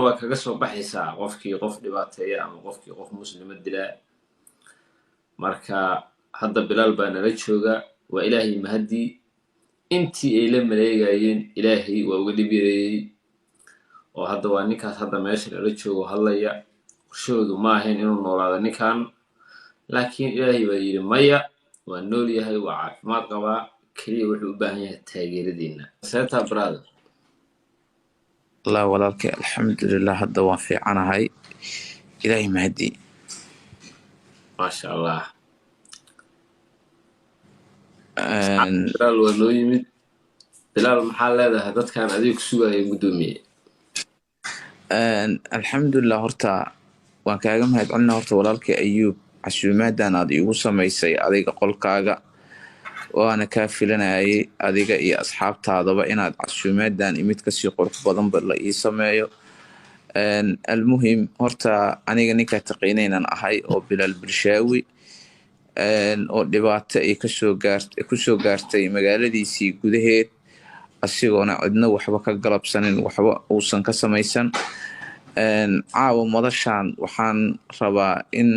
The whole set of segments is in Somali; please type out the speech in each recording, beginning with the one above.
waa kaga soo baxaysaa qofkii qof dhibaateeya ama qofkii qof muslima dilaa. marka hadda bilaal baa nala jooga, waa ilaahay mahadii. intii ay la maleegayeen ilaahay waa uga dhib yareeyey, oo hadda waa ninkaas hadda meesha nala joogo hadlaya. qorshoodu ma ahayn inuu noolaado ninkan, laakiin ilaahay baa yidhi maya, waa nool yahay, waa caafimaad qabaa, keliya wuxuu u baahan yahay taageeradiina. seeta brother? الله ولك الحمد لله هذا وافي أنا هاي إلهي مهدي ما شاء الله. بلال ولو يمد بلال محل هذا هدت كان أديك سوى يقدمي. الحمد لله هرتا وكأجم هاد عنا هرتا ولك أيوب عشومات دانا دي وصل يسي أديك قل كاجا وأنا كافي لنا أديك أصحاب تاضبا إن عشومات دان إميت كسي قرق بدن بالله يسمعه. المهم هرتا أنا نيكا تقينين أنا هاي أو بلال برشاوي oo dhibaato ay kusoo gaartay magaaladiisii gudaheed asigoona cidna waxba ka galabsanin, waxba uusan ka samaysan. caawa madashaan waxaan rabaa in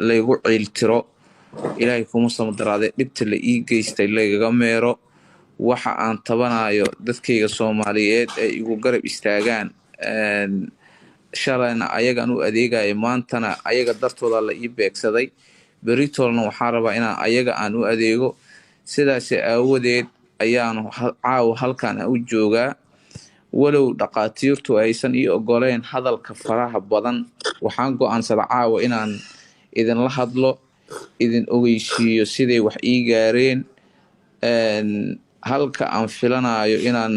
laygu ciiltiro, ilaahay kuma samadaraade dhibta la ii geystay laygaga meero, waxa aan tabanayo dadkayga Soomaaliyeed ay igu garab istaagaan. shalayna ayagaan u adeegaya, maantana ayaga dartooda la ii beegsaday, beritoolna waxaan rabaa inaan ayaga aan u adeego. sidaas aawadeed ayaan caawa halkan u joogaa, walow dhaqaatiirtu aysan ii ogoleen hadalka faraha badan. waxaan go'aansaday caawa inaan idinla hadlo, idin ogeysiiyo siday wax ii gaareen, halka aan filanayo inaan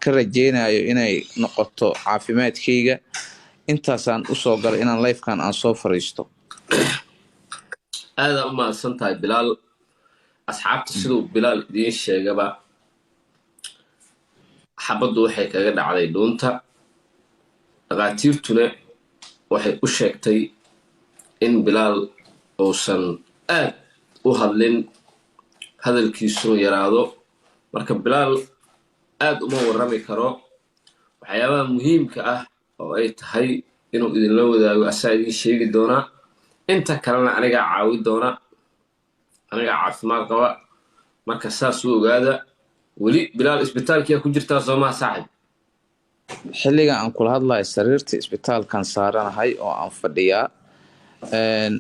ka rajeynayo inay noqoto caafimaadkayga. intaasaan usoo galay inaan lifekan aan soo fariisto. aada u mahadsan tahay bilaal. asxaabta siduu bilaal idiin sheegaba, xabaddu waxay kaga dhacday dhuunta. dhaqaatiirtuna waxay u sheegtay in bilaal uusan aad u hadlin, hadalkiisuna yaraado. marka bilaal aad uma warrami karo. waxyaabaha muhiimka ah oo ay tahay inuu idinla wadaago asaa idiin sheegi doonaa. inta kalena anigaa caawi doona, anigaa caafimaad qaba. marka saas u ogaada. weli bilaal isbitaalkiyaa ku jirtaa soomaha saaxib? xilliga aan kula hadlayo sariirta isbitaalkan saaranahay oo aan fadhiyaa.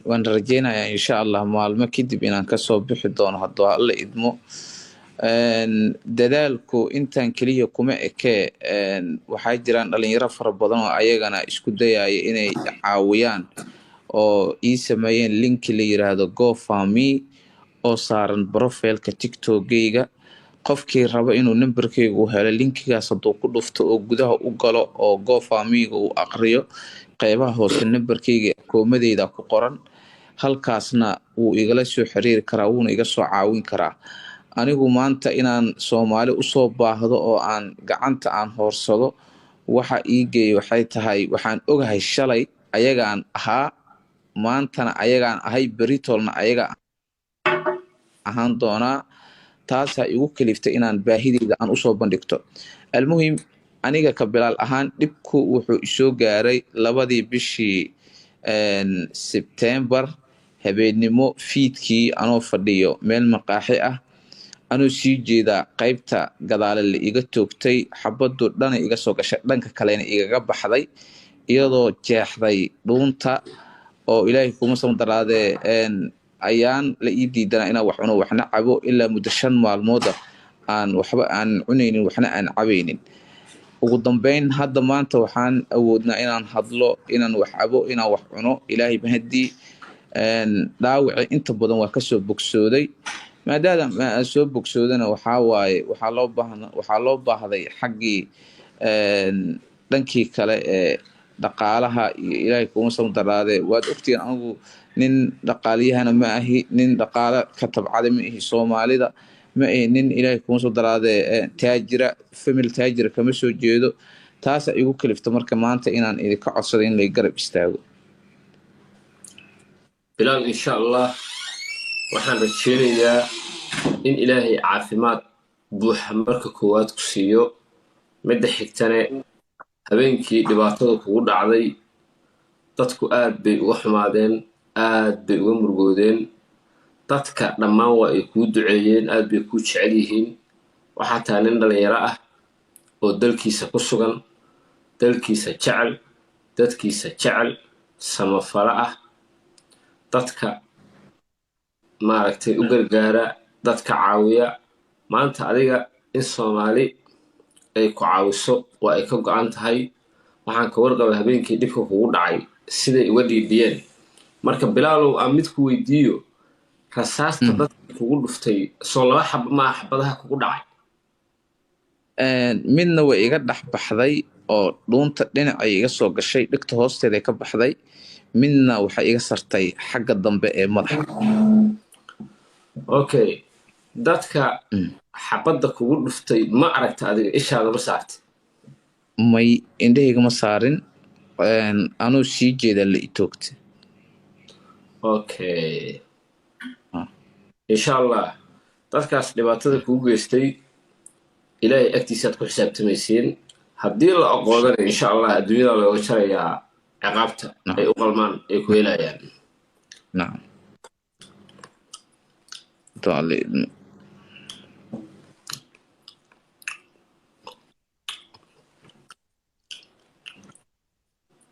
waan rajeynayaa insha Allah maalmo kadib inaan kasoo bixi doono hadduu alla idmo. dadaalku intaan keliya kuma ekee, waxaa jiraan dhalinyaro fara badan oo ayagana isku dayaya inay caawiyaan, oo ii sameeyeen linki la yiraahdo GoFundMe oo saaran profileka TikTok-gayga. qofkii raba inuu numberkayga u helo, linkigaas hadduu ku dhufto oo gudaha u galo oo GoFundMe-ga uu aqriyo, qaybaha hoose numberkayga koomadeyda ku qoran, halkaasna wuu igala soo xiriiri karaa, wuuna iga soo caawin karaa. anigu maanta inaan Soomaali usoo baahdo oo aan gacanta aan hoorsado, waxa ii geeyay waxay tahay, waxaan ogahay shalay ayagaan ahaa, maantana ayagaan ahay, beritoolna ayaga ahaan doonaa. taasaa igu kaliftay inaan baahideyda aan usoo bandhigto. almuhim aniga ka bilaal ahaan dhibku wuxuu isoo gaaray 2 bishii Sebtembar, habeenimo fiidkii anoo fadhiyo meel maqaaxi ah, anuu sii jeedaa qaybta gadaale la iga toogtay, xabaddu dhana iga soo gashay, dhanka kalena igaga baxday, iyadoo jeexday dhuunta. oo ilaahay kuma samadaraadee ayaan la ii diidanaa inaan wax cuno waxna cabo, ilaa muddo 5 maalmooda aan waxba aan cunaynin waxna aan cabaynin. ugu dambeyn hadda maanta waxaan awoodnaa inaan hadlo, inaan wax cabo, inaan wax cuno. ilaahay mahadii. dhaawaci inta badan waa kasoo bogsooday. maadaama aan soo bogsoodana waxaa loo baahday xaggii dhankii kale ee dhaqaalaha iyo ilaahay kuma samadaraadee. waad ogtiin anigu nin dhaqaaliyahana ma ahi, nin dhaqaale ka tabcada ma ahi, Soomaalida ma ahi nin ilaahay kuma samadaraadee taajira, family taajira kama soo jeedo. taasa igu kalifta marka maanta inaan idinka codsado in lay garab istaago. bilaal insha Allah waxaan rajeynayaa in ilaahay caafimaad buuxa marka koowaad ku siiyo. midda xigtane habeenkii dhibaatada kugu dhacday dadku aad bay uga xumaadeen, aad bay uga murugoodeen. dadka dhammaan waa ay kuu duceeyeen, aad bay kuu jecel yihiin. waxaa taa nin dhalinyaro ah oo dalkiisa ku sugan, dalkiisa jecel, dadkiisa jecel, samafala ah, dadka maaragtay u gargaara, dadka caawiya. maanta adiga in Soomaali ay ku caawiso waa ay ka go'an tahay. waxaan ka warqaba habeenkii dhibka kugu dhacay siday uga dhiidhiyeen. marka bilaalow aan mid ku weydiiyo, rasaasta dadka kugu dhuftay soo laba xabo maa xabadaha kugu dhacay? midna way iga dhex baxday oo dhuunta dhinacay iga soo gashay, dhigta hoosteeda ka baxday. midna waxay iga sartay xagga dambe ee madaxa. okay, dadka xabadda kugu dhuftay ma aragta adiga ishaada ma saartay? may indhahayga ma saarin, anuu sii jeeda la itoogtay. okay, insha allah dadkaas dhibaatada kugu geystay ilaahay agtiisaad ku xisaabtamaysiin. haddii la aqoodana insha allah adduunyada looga jarayaa ciqaabta ay u qalmaan ay ku helayaan. nacam daalidno.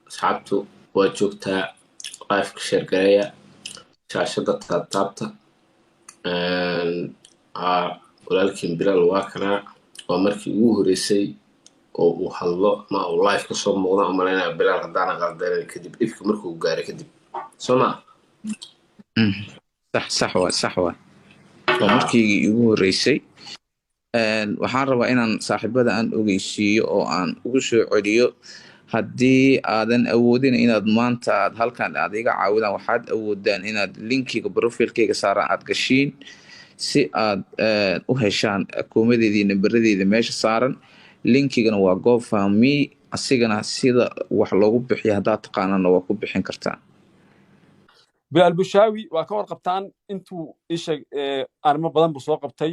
asxaabtu waa joogtaa, qaafka sheergareeya, shaashada taabtaabta. walaalkiin bilaal waa kanaa, waa markii ugu horeysay oo uu hadlo ma uu live ka soo muuqda. umalaynaya bilaal haddaana qaldanan kadib dhibka markuu gaaray kadib soo maa? sax waa waa markii igu horeysay. waxaan rabaa inaan saaxiibada aan ogeysiiyo oo aan ugu soo celiyo, haddii aadan awoodin inaad maanta aad halkan aad iga caawidaan, waxaad awoodaan inaad linkiga profilkayga saaran aad gashiin si aad u heshaan akoomadeedii nambaradeeda meesha saaran. linkigana waa GoFundMe, asigana sida wax loogu bixiyo haddaad taqaanana waa ku bixin kartaa. bilaal bushaawi waa ka warqabtaan intuu isheeg arrimo badan buu soo qabtay.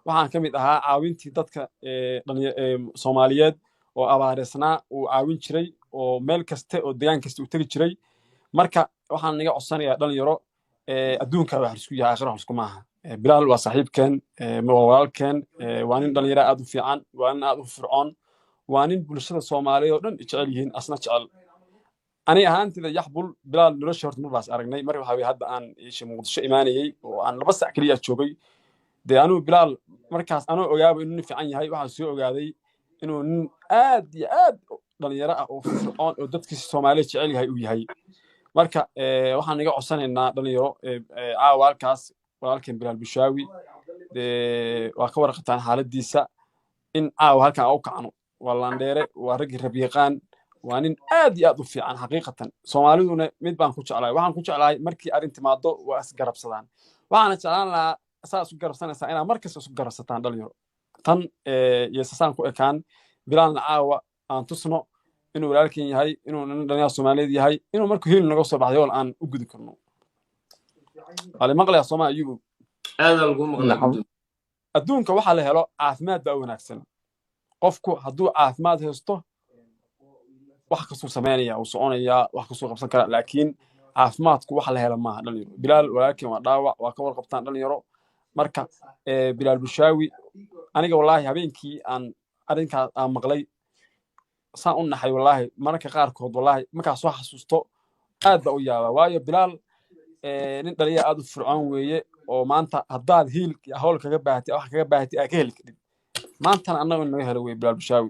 waxaan ka mid ahaa caawintii dadka Soomaaliyeed oo abaareysnaa uu caawin jiray, oo meel kaste oo deegaan kasta uu tegi jiray. marka waxaan naga codsanayaa dhalinyaro, adduunka wax isku yahay, aakhira wax isku maaha. bilaal waa saaxiibkeen, waa walaalkeen, waa nin dhalinyaro aad u fiican, waa nin aad u fircoon, waa nin bulshada Soomaaliyeed oo dhan jecel yihiin, asna jecel. ani ahaantida yaxbul bilaal nolosha horta marbaas aragnay. mar waxa weeye hadda aan Muqdisho imaanayay oo aan 2 saac kaliya joogay. dee anuu bilaal markaas anoo ogaaba inuu nin fiican yahay, waxaan soo ogaaday inuu nin aad iyo aad dhalinyaro ah oo fircoon oo dadkiisa Soomaaliyeed jecel yahay uu yahay. marka waxaan naga codsanaynaa dhalinyaro, caawa halkaas walaalkeen bilaal bushaawi waa ka warqabtaan xaaladiisa, in caawa halkan u kacno. waa laandheere, waa raggii rabiiqaan, waa nin aad iyo aad u fiican xaqiiqatan. Soomaaliduna mid baan ku jeclahay, waxaan ku jeclahay markii arrin timaado waa isgarabsadaan. waxaana jeclaan lahaa saa isu garabsanaysaa inaad markasta isu garabsataan dhalinyaro. tan yeesasaan ku ekaan. bilaalna caawa aan tusno inuu walaalkeen yahay, inuu nin dhalinyaro Soomaaliyeed yahay, inuu markuu hiil naga soo baxday oo aan u gudi karno. ali maqlaya Soomaaliya yugu aad lagu maqlaa. adduunka waxaa la helo caafimaad baa wanaagsan. qofku hadduu caafimaad haysto wax kasoo sameynaya oo soconaya, wax kasoo qabsan kara. laakiin caafimaadku wax la helo maaha dhalinyaro. bilaal walaalkeen waa dhaawac, waa ka warqabtaan dhalinyaro. marka bilaal bushaawi, aniga wallaahi habeenkii aan arrinkaas aan maqlay saan u naxay wallaahi. mararka qaarkood wallaahi markaa soo xasuusto aad baa u yaabaa, waayo bilaal nin dhalinyaro aad u fircoon weeye. oo maanta haddaad hiil hawl kaga baahatay, wax kaga baahatay aad ka heli kadib, maantana annaga naga helo wey bilaal bushaawi.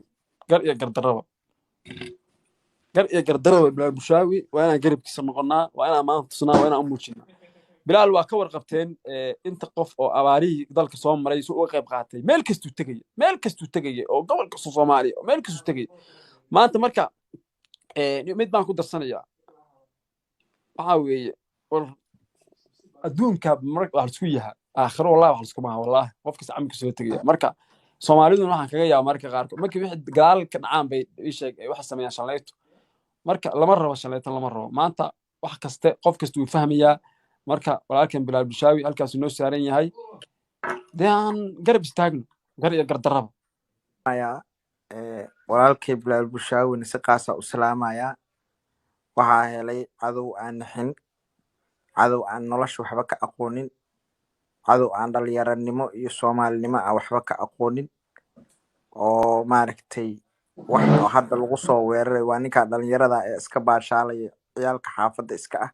gar iyo gardaraba bilaal bushaawi waa inaan garabkiisa noqonnaa, waa inaan maanta tusnaa, waa inaan u muujinaa. bilaal waa ka warqabteen inta qof oo abaarihii dalka soo maray si uga qayb qaatay. meel kastuu tegaya oo gobol kasta Soomaaliya oo meel kastuu tegaya. maanta marka mid baan ku darsanayaa, waxaa weeye war adduunka mar wax isku yaha, aakhiro wallahi wax isku maaha. wallahi qofkiisa camilka soo tegaya. marka Soomaaliduna waxaan kaga yaabaa marka qaarkood markii wixii gadaal ka dhacaan bay isheeg wax sameeyaan shallayto. marka lama rabo shallayto, lama rabo. maanta wax kaste qof kasta uu fahmayaa. marka walaalkeen bilaal bushaawi halkaas noo saaran yahay, dee aan garab istaagno, gar iyo gardaraba. walaalkay bilaal bushaawina si qaasa u salaamayaa. waxaa helay cadow aan naxin, cadow aan nolosha waxba ka aqoonin, cadow aan dhalinyaranimo iyo soomaalinimo aan waxba ka aqoonin, oo maaragtay wax oo hadda lagu soo weeraray waa ninkaa dhalinyarada ee iska baashaalaya ciyaalka xaafadda iska ah.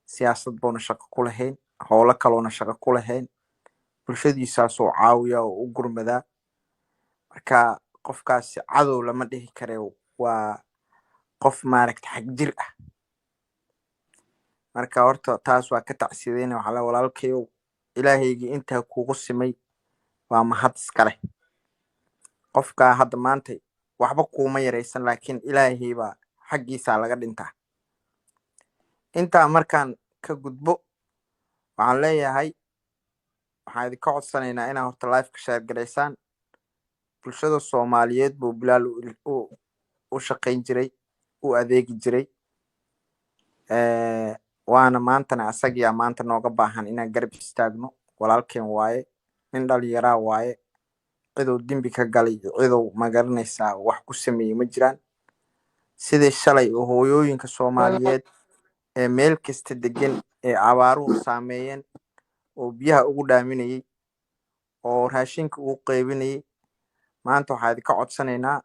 siyaasad buuna shaqo ku lahayn, howlo kaloona shaqo ku lahayn, bulshadiisaasoo caawiya oo u gurmadaa. marka qofkaasi cadow lama dhihi kare, waa qof maaragta xag jir ah. marka horta taas waa ka tacsideyna. waxaa la walaalkayow, ilaahaygii intaa kugu simay waa mahad iskale. qofkaa hadda maanta waxba kuuma yaraysan, laakiin ilaahay baa xaggiisaa laga dhintaa. intaa markaan ka gudbo, waxaan leeyahay waxaan idinka codsanaynaa inaa horta live ka share garaysaan. bulshada soomaaliyeed buu bilaal u shaqayn jiray, u adeegi jiray. waana maantana asagiyaa maanta nooga baahan inaan garab istaagno. walaalkeen waaye, nin dhalinyaraa waaye, ciduu dembi ka galay iyo ciduu magaranaysaa wax ku sameeyey ma jiraan. sidii shalay oo hooyooyinka soomaaliyeed ee meel kasta degan ee abaaruhu saameeyeen oo biyaha ugu dhaaminayay oo raashinka ugu qaybinayay, maanta waxaa idinka codsanaynaa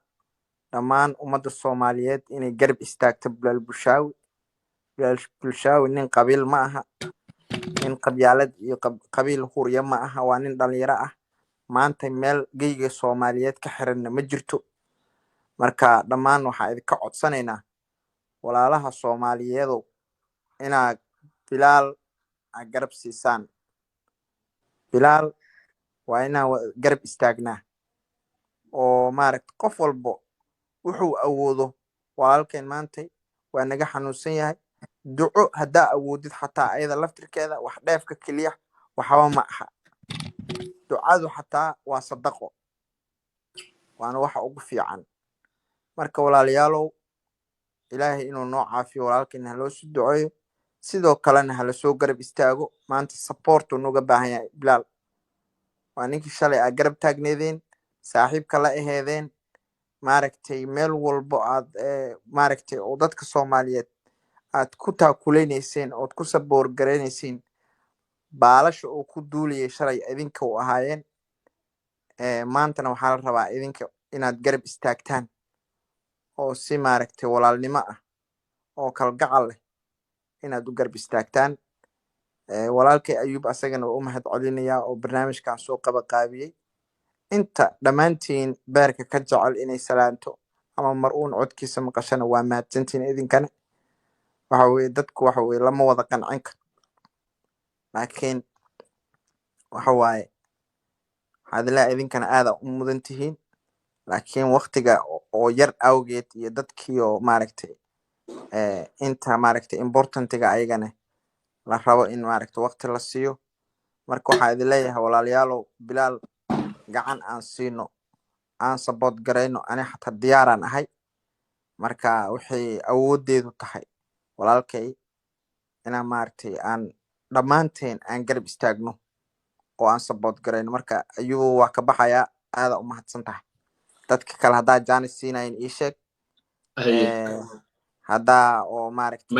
dhammaan ummadda soomaaliyeed inay garab istaagto bilaal bulshaawi. bilaal bulshaawi nin qabiil ma aha, nin qabyaalad iyo qabiil hurya ma aha, waa nin dhalinyaro ah. maanta meel geyga soomaaliyeed ka xiranna ma jirto. marka dhammaan waxaa idinka codsanaynaa walaalaha soomaaliyeedow inaad bilaal aad garab siisaan. bilaal waa inaan garab istaagnaa oo maaragta qof walbo wuxuu awoodo. walaalkeen maanta waa naga xanuunsan yahay. duco haddaa awoodid xataa ayada laftirkeeda wax dheefka keliya waxba ma aha. ducadu xataa waa sadaqo, waana waxa ugu fiican. marka walaalayaalow, ilaahay inuu noo caafiyo walaalkeena haloo soo duceeyo, sidoo kalena hala soo garab istaago. maanta supportuu nooga baahan yahay bilaal. waa ninkii shalay aad garab taagneedeen, saaxiibka la aheedeen, maaragtay meel walbo aad maaragtay oo dadka soomaaliyeed aad ku taakulaynayseen ood ku saboor garaynayseen. baalasha uu ku duulayay shalay idinka u ahaayeen. maantana waxaa la rabaa idinka inaad garab istaagtaan oo si maaragtay walaalnimo ah oo kalgacal leh inaad u garab istaagtaan. walaalkay ayuub asagana waa u mahad celinayaa oo barnaamijkan soo qabaqaabiyey. inta dhammaantiin beerka ka jecel inay salaanto ama mar uun codkiisa maqashana waa mahadsantiin idinkana. waxa weye dadku waxa weye lama wada qancin karo, laakiin waxa waaye waxaad ilaa idinkana aada u mudan tihiin. laakiin waqtiga oo yar awgeed iyo dadkii oo maaragtay inta maaragtay importantiga ayagana la rabo in maaragtay waqti la siiyo. marka waxaa idin leeyahay walaalayaalow, bilaal gacan aan siino, aan support garayno. ani xataa diyaaraan ahay. marka waxay awoodeedu tahay walaalkay inaan maaragtay aan dhammaanteen aan garab istaagno oo aan support garayno. marka ayuu waa ka baxayaa. aada u mahadsan tahay. dadka kale haddaa jaanis siinayin ii sheeg. haddaa oo maaragtay